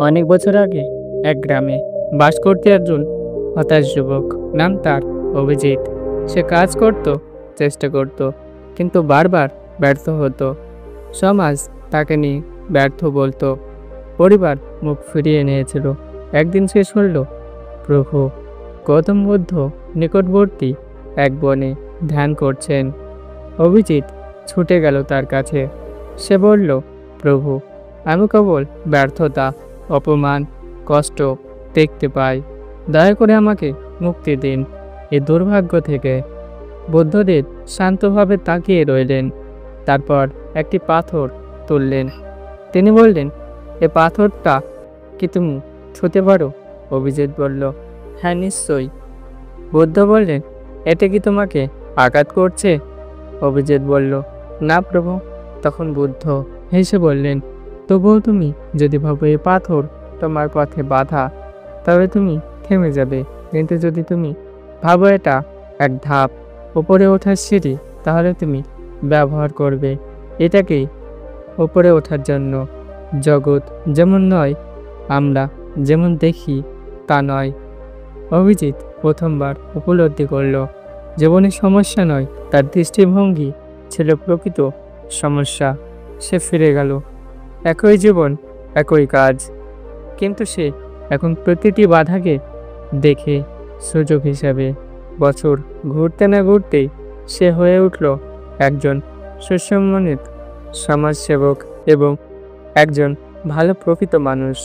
অনেক বছর আগে এক গ্রামে বাস করতে একজন হতাশ যুবক। নাম তার অভিজিৎ। সে কাজ করত, চেষ্টা করত, কিন্তু বারবার ব্যর্থ হতো। সমাজ তাকে নিয়ে ব্যর্থ বলতো, পরিবার মুখ ফিরিয়ে নিয়েছিল। একদিন সে শুনল প্রভু গৌতম বুদ্ধ নিকটবর্তী এক বনে ধ্যান করছেন। অভিজিৎ ছুটে গেল তার কাছে। সে বলল, প্রভু, আমি কেবল ব্যর্থতা, অপমান, কষ্ট দেখতে পাই। দয়া করে আমাকে মুক্তি দিন এই দুর্ভাগ্য থেকে। বুদ্ধদেব শান্তভাবে তাকিয়ে রইলেন। তারপর একটি পাথর তুললেন। তিনি বললেন, এ পাথরটা কি তুমি ছুঁতে পারো? অভিজিৎ বলল, হ্যাঁ, নিশ্চয়ই। বুদ্ধ বললেন, এটা কি তোমাকে আঘাত করছে? অভিজিৎ বলল, না প্রভু। তখন বুদ্ধ হেসে বললেন, তবুও তুমি যদি ভাবো এই পাথর তোমার পথে বাধা, তবে তুমি থেমে যাবে। কিন্তু যদি তুমি ভাবো এটা এক ধাপ, উপরে ওঠার সিঁড়ি, তাহলে তুমি ব্যবহার করবে এটাকেই উপরে ওঠার জন্য। জগৎ যেমন নয়, আমরা যেমন দেখি তা নয়। অভিজিৎ প্রথমবার উপলব্ধি করল, জীবনের সমস্যা নয়, তার দৃষ্টিভঙ্গি ছিল প্রকৃত সমস্যা। সে ফিরে গেল, একই জীবন, একই কাজ, কিন্তু সে এখন প্রতিটি বাধাকে দেখে সুযোগ হিসাবে। বছর ঘুরতে না ঘুরতেই সে হয়ে উঠল একজন সুসম্মানিত সমাজসেবক এবং একজন ভালো প্রকৃত মানুষ।